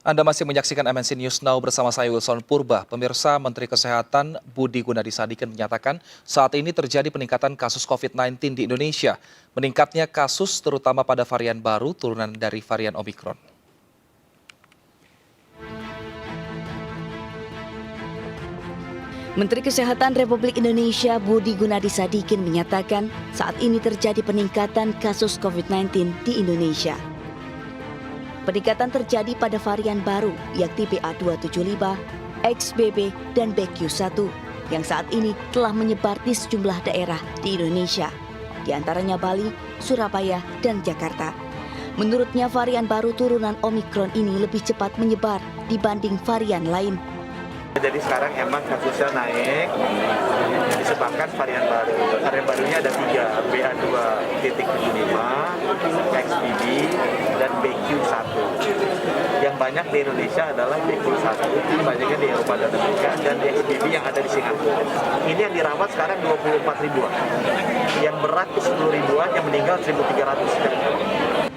Anda masih menyaksikan MNC News Now bersama saya Wilson Purba. Pemirsa, Menteri Kesehatan Budi Gunadi Sadikin menyatakan saat ini terjadi peningkatan kasus COVID-19 di Indonesia. Meningkatnya kasus terutama pada varian baru turunan dari varian Omikron. Menteri Kesehatan Republik Indonesia Budi Gunadi Sadikin menyatakan saat ini terjadi peningkatan kasus COVID-19 di Indonesia. Peningkatan terjadi pada varian baru yakni BA275, XBB, dan BQ1 yang saat ini telah menyebar di sejumlah daerah di Indonesia, di antaranya Bali, Surabaya, dan Jakarta. Menurutnya varian baru turunan Omikron ini lebih cepat menyebar dibanding varian lain. Jadi sekarang emang kasusnya naik disebabkan varian baru. Varian barunya ada 3, BA2.75, XBB, dan BQ1. Yang banyak di Indonesia adalah BQ1, ini banyaknya di Eropa dan Amerika, dan XBB yang ada di Singapura. Ini yang dirawat sekarang 24 ribuan. Yang berat 10 ribuan, yang meninggal 1.300.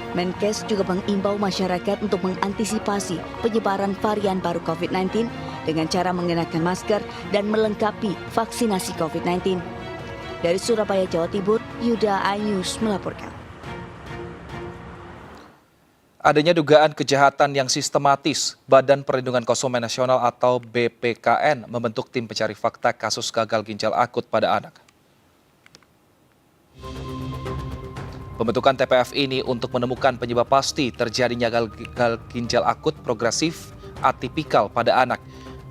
Menkes juga mengimbau masyarakat untuk mengantisipasi penyebaran varian baru COVID-19 dengan cara mengenakan masker dan melengkapi vaksinasi COVID-19. Dari Surabaya, Jawa Timur, Yuda iNews melaporkan. Adanya dugaan kejahatan yang sistematis, Badan Perlindungan Konsumen Nasional atau BPKN membentuk tim pencari fakta kasus gagal ginjal akut pada anak. Pembentukan TPF ini untuk menemukan penyebab pasti terjadinya gagal ginjal akut progresif atipikal pada anak.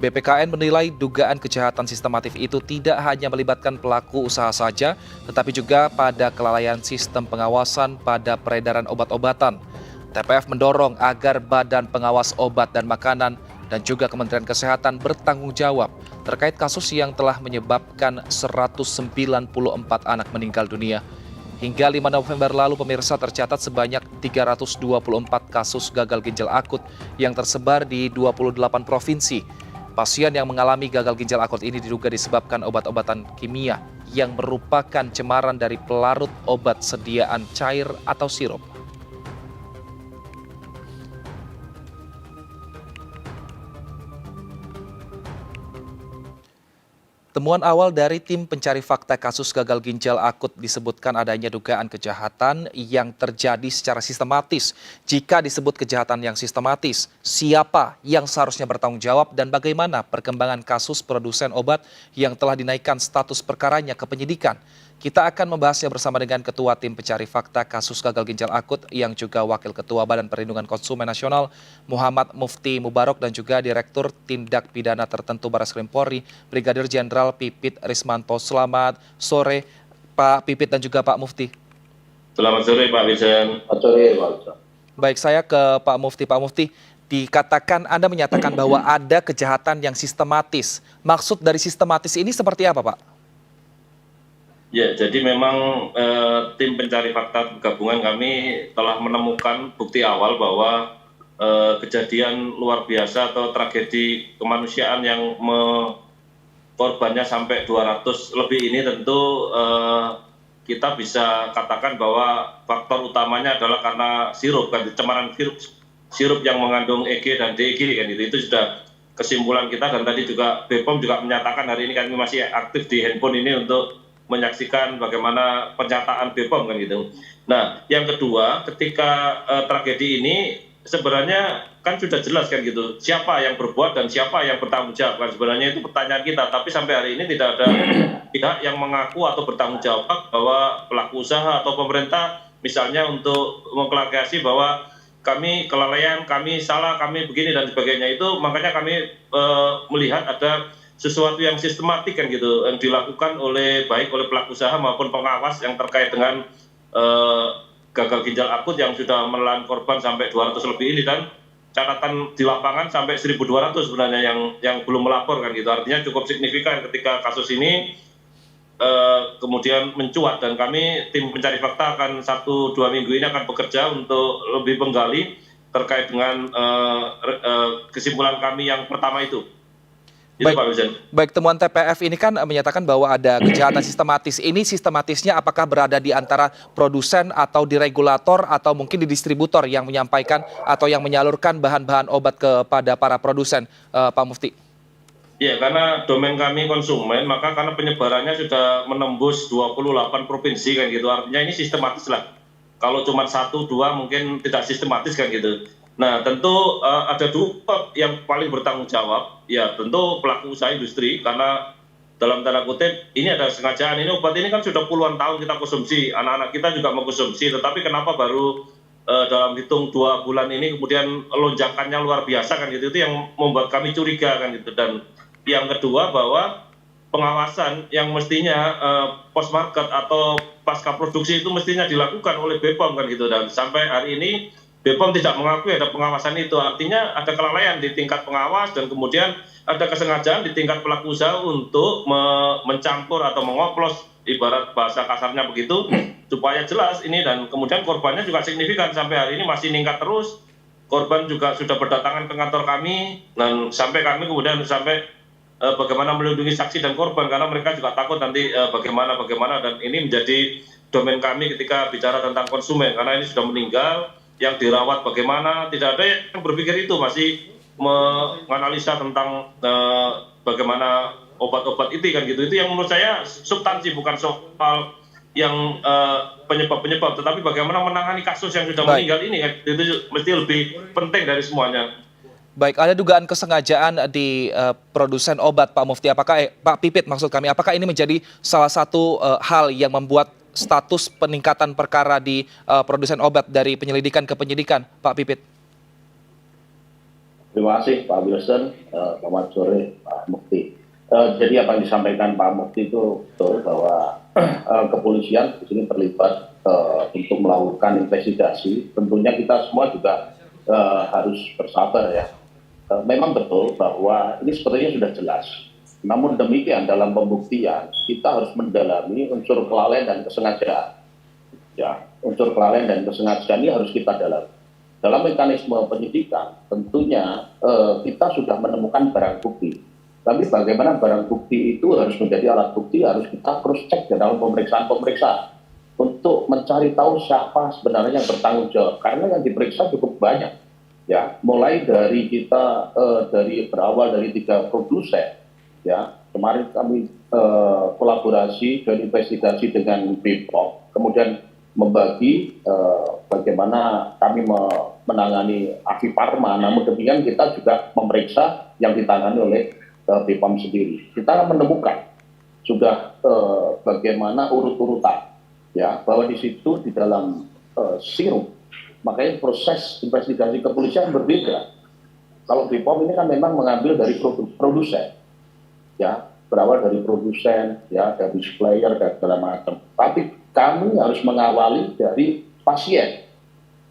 BPKN menilai dugaan kejahatan sistematif itu tidak hanya melibatkan pelaku usaha saja, tetapi juga pada kelalaian sistem pengawasan pada peredaran obat-obatan. TPF mendorong agar Badan Pengawas Obat dan Makanan dan juga Kementerian Kesehatan bertanggung jawab terkait kasus yang telah menyebabkan 194 anak meninggal dunia. Hingga 5 November lalu, pemirsa, tercatat sebanyak 324 kasus gagal ginjal akut yang tersebar di 28 provinsi. Pasien yang mengalami gagal ginjal akut ini diduga disebabkan obat-obatan kimia yang merupakan cemaran dari pelarut obat sediaan cair atau sirup. Temuan awal dari tim pencari fakta kasus gagal ginjal akut disebutkan adanya dugaan kejahatan yang terjadi secara sistematis. Jika disebut kejahatan yang sistematis, siapa yang seharusnya bertanggung jawab dan bagaimana perkembangan kasus produsen obat yang telah dinaikkan status perkaranya ke penyidikan? Kita akan membahasnya bersama dengan Ketua Tim Pencari Fakta Kasus Gagal Ginjal Akut yang juga Wakil Ketua Badan Perlindungan Konsumen Nasional Muhammad Mufti Mubarok dan juga Direktur Tindak Pidana Tertentu Barreskrim Polri Brigadir Jenderal Pipit Rismanto. Selamat sore Pak Pipit dan juga Pak Mufti. Selamat sore Pak Wilson. Selamat sore Pak Wilson. Baik, saya ke Pak Mufti. Pak Mufti, dikatakan Anda menyatakan bahwa ada kejahatan yang sistematis. Maksud dari sistematis ini seperti apa, Pak? Ya, jadi memang tim pencari fakta gabungan kami telah menemukan bukti awal bahwa kejadian luar biasa atau tragedi kemanusiaan yang korbannya sampai 200 lebih ini tentu kita bisa katakan bahwa faktor utamanya adalah karena sirup, kan, cemaran sirup yang mengandung EG dan DEG kan itu sudah kesimpulan kita, dan tadi juga BPOM juga menyatakan hari ini kami masih aktif di handphone ini untuk menyaksikan bagaimana pernyataan BPOM kan gitu. Nah, yang kedua, ketika tragedi ini sebenarnya kan sudah jelas kan gitu, siapa yang berbuat dan siapa yang bertanggung jawab kan, sebenarnya itu pertanyaan kita. Tapi sampai hari ini tidak ada pihak yang mengaku atau bertanggung jawab bahwa pelaku usaha atau pemerintah misalnya untuk mengklarifikasi bahwa kami kelalaian, kami salah, kami begini dan sebagainya. Itu makanya kami melihat ada sesuatu yang sistematik kan gitu yang dilakukan baik oleh pelaku usaha maupun pengawas yang terkait dengan gagal ginjal akut yang sudah menelan korban sampai 200 lebih ini, dan catatan di lapangan sampai 1.200 sebenarnya yang belum melapor kan gitu. Artinya cukup signifikan ketika kasus ini kemudian mencuat, dan kami tim pencari fakta akan 1-2 minggu ini akan bekerja untuk lebih menggali terkait dengan kesimpulan kami yang pertama itu. Itu Pak Wijen. Baik, temuan TPF ini kan menyatakan bahwa ada kejahatan sistematis. Ini sistematisnya apakah berada di antara produsen atau di regulator atau mungkin di distributor yang menyampaikan atau yang menyalurkan bahan-bahan obat kepada para produsen, Pak Mufti? Ya, karena domain kami konsumen, maka karena penyebarannya sudah menembus 28 provinsi kan gitu. Artinya ini sistematis lah. Kalau cuma 1, 2 mungkin tidak sistematis kan gitu. Nah, tentu ada dua yang paling bertanggung jawab, ya tentu pelaku usaha industri, karena dalam tanda kutip ini ada sengajaan. Ini obat ini kan sudah puluhan tahun kita konsumsi, anak-anak kita juga mengkonsumsi, tetapi kenapa baru dalam hitung 2 bulan ini kemudian lonjakannya luar biasa kan gitu, itu yang membuat kami curiga kan gitu. Dan yang kedua bahwa pengawasan yang mestinya post market atau pasca produksi itu mestinya dilakukan oleh BPOM kan gitu, dan sampai hari ini BPOM tidak mengakui ada pengawasan itu. Artinya ada kelalaian di tingkat pengawas dan kemudian ada kesengajaan di tingkat pelaku usaha untuk mencampur atau mengoplos, ibarat bahasa kasarnya begitu, supaya jelas ini. Dan kemudian korbannya juga signifikan, sampai hari ini masih meningkat terus. Korban juga sudah berdatangan ke kantor kami, dan sampai kami kemudian bagaimana melindungi saksi dan korban, karena mereka juga takut nanti bagaimana, dan ini menjadi domain kami ketika bicara tentang konsumen, karena ini sudah meninggal, yang dirawat bagaimana, tidak ada yang berpikir itu, masih menganalisa tentang bagaimana obat-obat itu kan gitu. Itu yang menurut saya substansi, bukan soal yang penyebab-penyebab, tetapi bagaimana menangani kasus yang sudah meninggal ini kan, itu mesti lebih penting dari semuanya. Baik, ada dugaan kesengajaan di produsen obat, Pak Mufti. Apakah Pak Pipit maksud kami, apakah ini menjadi salah satu hal yang membuat status peningkatan perkara di produsen obat dari penyelidikan ke penyidikan, Pak Pipit? Terima kasih Pak Wilson, selamat sore Pak Mufti. Jadi apa yang disampaikan Pak Mufti itu betul, bahwa kepolisian di sini terlibat untuk melakukan investigasi. Tentunya kita semua juga harus bersabar ya. Memang betul bahwa ini sepertinya sudah jelas. Namun demikian dalam pembuktian kita harus mendalami unsur kelalaian dan kesengajaan. Ya, unsur kelalaian dan kesengajaan ini harus kita dalami. Dalam mekanisme penyidikan tentunya kita sudah menemukan barang bukti. Tapi bagaimana barang bukti itu harus menjadi alat bukti, harus kita cross check dalam pemeriksaan untuk mencari tahu siapa sebenarnya yang bertanggung jawab. Karena yang diperiksa cukup banyak. Ya, mulai dari kita berawal dari 3 produsen. Ya, kemarin kami kolaborasi dan investigasi dengan BPOM, kemudian membagi bagaimana kami menangani Afi Pharma. Namun demikian kita juga memeriksa yang ditangani oleh BPOM sendiri. Kita menemukan sudah bagaimana urut-urutan, ya, bahwa di situ di dalam sirup, makanya proses investigasi kepolisian berbeda. Kalau BPOM ini kan memang mengambil dari produsen. Ya, berawal dari produsen, ya, dari supplier dan segala macam. Tapi kami harus mengawali dari pasien.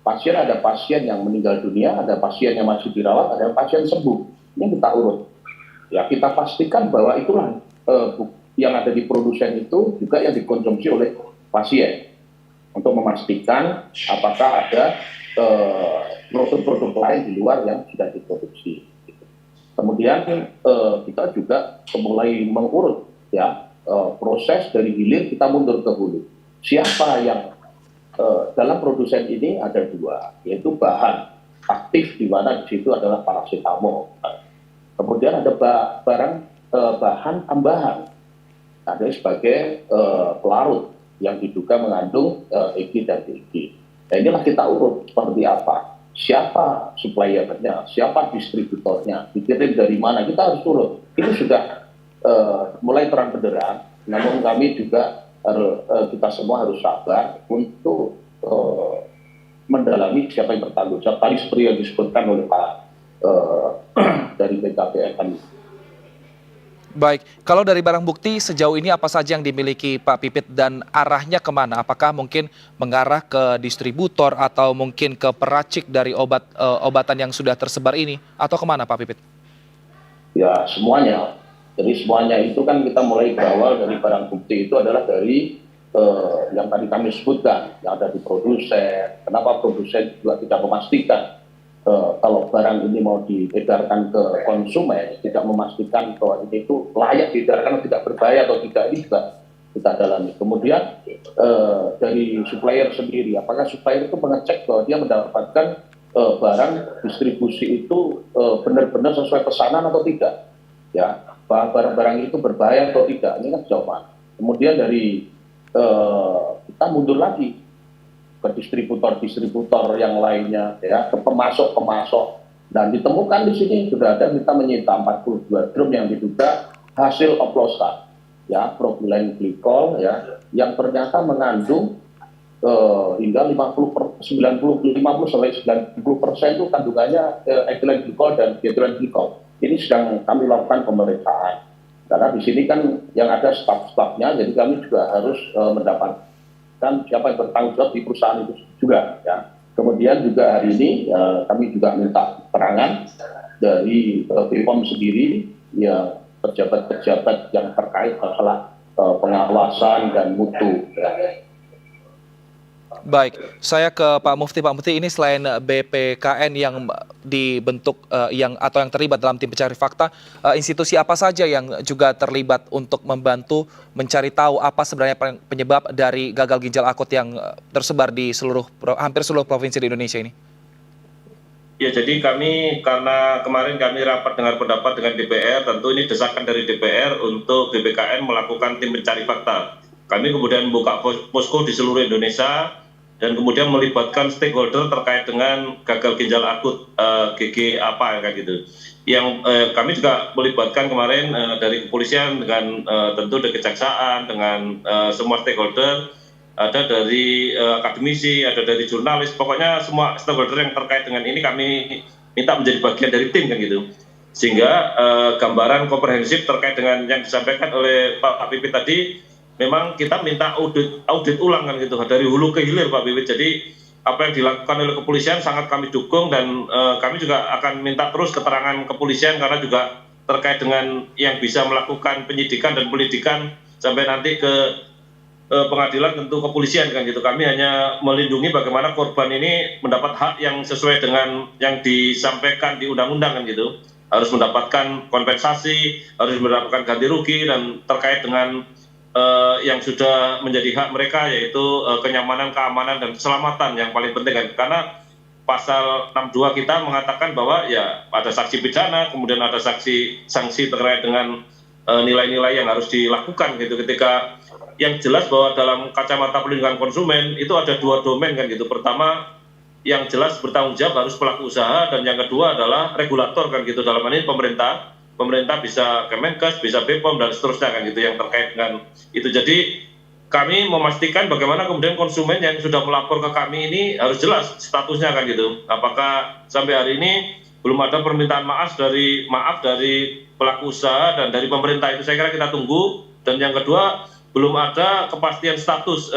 Pasien, ada pasien yang meninggal dunia, ada pasien yang masih dirawat, ada pasien sembuh. Ini kita urut. Ya, kita pastikan bahwa itulah yang ada di produsen itu juga yang dikonsumsi oleh pasien. Untuk memastikan apakah ada produk-produk lain di luar yang sudah diproduksi. Kemudian kita juga mulai mengurut ya proses dari hilir kita mundur ke hulu. Siapa yang dalam produsen ini ada 2, yaitu bahan aktif di mana di situ adalah paracetamol. Kemudian ada bahan tambahan, ada sebagai pelarut yang diduga mengandung EG dan DG. Nah, inilah kita urut seperti apa. Siapa suppliernya, siapa distributornya, dikirim dari mana, kita harus turun. Ini sudah mulai terang benderang, namun kami juga kita semua harus sabar untuk mendalami siapa yang bertanggung jawab. Tadi seperti yang disebutkan oleh Pak dari BKPN. Baik, kalau dari barang bukti sejauh ini apa saja yang dimiliki Pak Pipit dan arahnya kemana? Apakah mungkin mengarah ke distributor atau mungkin ke peracik dari obatan yang sudah tersebar ini? Atau kemana Pak Pipit? Ya, semuanya. Jadi semuanya itu kan kita mulai berawal dari barang bukti itu adalah dari yang tadi kami sebutkan, yang ada di produsen. Kenapa produsen juga tidak memastikan kalau barang ini mau diedarkan ke konsumen, tidak memastikan bahwa ini itu layak diedarkan atau tidak berbahaya atau tidak, ini juga kita dalami. Kemudian dari supplier sendiri, apakah supplier itu mengecek bahwa dia mendapatkan barang distribusi itu benar-benar sesuai pesanan atau tidak, ya, barang-barang itu berbahaya atau tidak, ini kan jawaban. Kemudian dari kita mundur lagi ke distributor-distributor yang lainnya, ya, ke pemasok-pemasok, dan ditemukan di sini sudah ada, kita menyita 42 drum yang diduga hasil oplosan, ya, propylen glikol, ya, yang ternyata mengandung hingga 50 sampai 90% itu kandungannya etilen glikol dan dietilen glikol. Ini sedang kami lakukan pemeriksaan. Karena di sini kan yang ada staf-stafnya, jadi kami juga harus mendapatkan siapa yang bertanggung jawab di perusahaan itu juga, ya. Kemudian juga hari ini kami juga minta keterangan dari BPOM sendiri, ya, pejabat-pejabat yang terkait masalah pengawasan dan mutu, ya. Baik, saya ke Pak Mufti. Pak Mufti, ini selain BPKN yang dibentuk yang terlibat dalam tim pencari fakta, institusi apa saja yang juga terlibat untuk membantu mencari tahu apa sebenarnya penyebab dari gagal ginjal akut yang tersebar di hampir seluruh provinsi di Indonesia ini? Ya, jadi kami, karena kemarin kami rapat dengar pendapat dengan DPR, tentu ini desakan dari DPR untuk BPKN melakukan tim pencari fakta. Kami kemudian buka posko di seluruh Indonesia, dan kemudian melibatkan stakeholder terkait dengan gagal ginjal akut, GG apa kayak gitu. Yang kami juga melibatkan kemarin dari kepolisian dengan tentu dari kejaksaan, dengan semua stakeholder, ada dari akademisi, ada dari jurnalis, pokoknya semua stakeholder yang terkait dengan ini kami minta menjadi bagian dari tim kan gitu. Sehingga gambaran komprehensif terkait dengan yang disampaikan oleh Pak Pipit tadi, memang kita minta audit ulang kan gitu, dari hulu ke hilir Pak Pipit. Jadi apa yang dilakukan oleh kepolisian sangat kami dukung, dan kami juga akan minta terus keterangan kepolisian karena juga terkait dengan yang bisa melakukan penyidikan dan penyelidikan sampai nanti ke pengadilan, tentu kepolisian kan gitu. Kami hanya melindungi bagaimana korban ini mendapat hak yang sesuai dengan yang disampaikan di undang-undang kan gitu. Harus mendapatkan kompensasi, harus mendapatkan ganti rugi, dan terkait dengan yang sudah menjadi hak mereka, yaitu kenyamanan, keamanan, dan keselamatan yang paling penting kan. Karena pasal 62 kita mengatakan bahwa ya ada saksi pidana, kemudian ada sanksi terkait dengan nilai-nilai yang harus dilakukan gitu. Ketika yang jelas bahwa dalam kacamata perlindungan konsumen itu ada dua domain kan gitu. Pertama, yang jelas bertanggung jawab harus pelaku usaha, dan yang kedua adalah regulator kan gitu. Dalam hal ini pemerintah bisa Kemenkes, bisa BPOM, dan seterusnya kan gitu yang terkait dengan itu. Jadi kami memastikan bagaimana kemudian konsumen yang sudah melapor ke kami ini harus jelas statusnya kan gitu. Apakah sampai hari ini belum ada permintaan maaf dari pelaku usaha dan dari pemerintah, itu saya kira kita tunggu. Dan yang kedua, belum ada kepastian status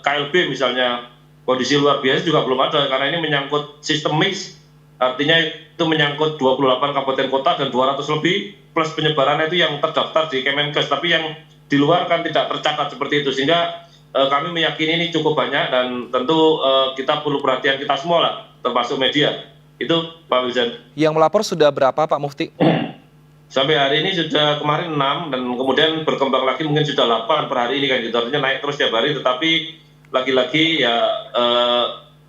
KLB misalnya, kondisi luar biasa juga belum ada, karena ini menyangkut sistemis. Artinya itu menyangkut 28 kabupaten kota dan 200 lebih, plus penyebarannya itu yang terdaftar di Kemenkes, tapi yang di luar kan tidak tercatat seperti itu. Sehingga kami meyakini ini cukup banyak, dan tentu kita perlu perhatian kita semua lah, termasuk media. Itu Pak Wiljan. Yang melapor sudah berapa Pak Mufti? Sampai hari ini sudah kemarin 6, dan kemudian berkembang lagi mungkin sudah 8 per hari ini kan gitu. Artinya naik terus tiap hari, tetapi lagi-lagi ya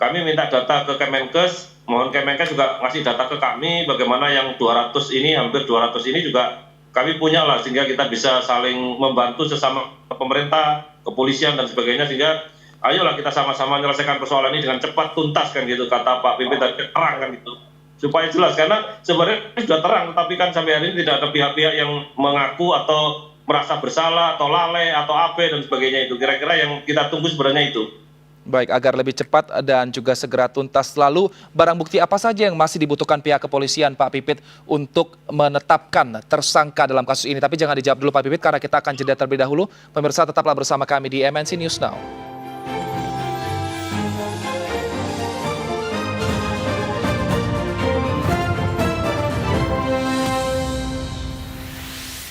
kami minta data ke Kemenkes. Mohon Kemenkes juga ngasih data ke kami bagaimana yang 200 ini, hampir 200 ini juga kami punya lah, sehingga kita bisa saling membantu sesama pemerintah, kepolisian, dan sebagainya. Sehingga ayolah kita sama-sama menyelesaikan persoalan ini dengan cepat, tuntas kan gitu, kata Pak Pipit tadi, terang kan gitu, supaya jelas. Karena sebenarnya sudah terang, tetapi kan sampai hari ini tidak ada pihak-pihak yang mengaku atau merasa bersalah atau lalai atau AB dan sebagainya. Itu kira-kira yang kita tunggu sebenarnya itu. Baik, agar lebih cepat dan juga segera tuntas. Lalu barang bukti apa saja yang masih dibutuhkan pihak kepolisian Pak Pipit untuk menetapkan tersangka dalam kasus ini? Tapi jangan dijawab dulu Pak Pipit, karena kita akan jeda terlebih dahulu. Pemirsa, tetaplah bersama kami di MNC News Now.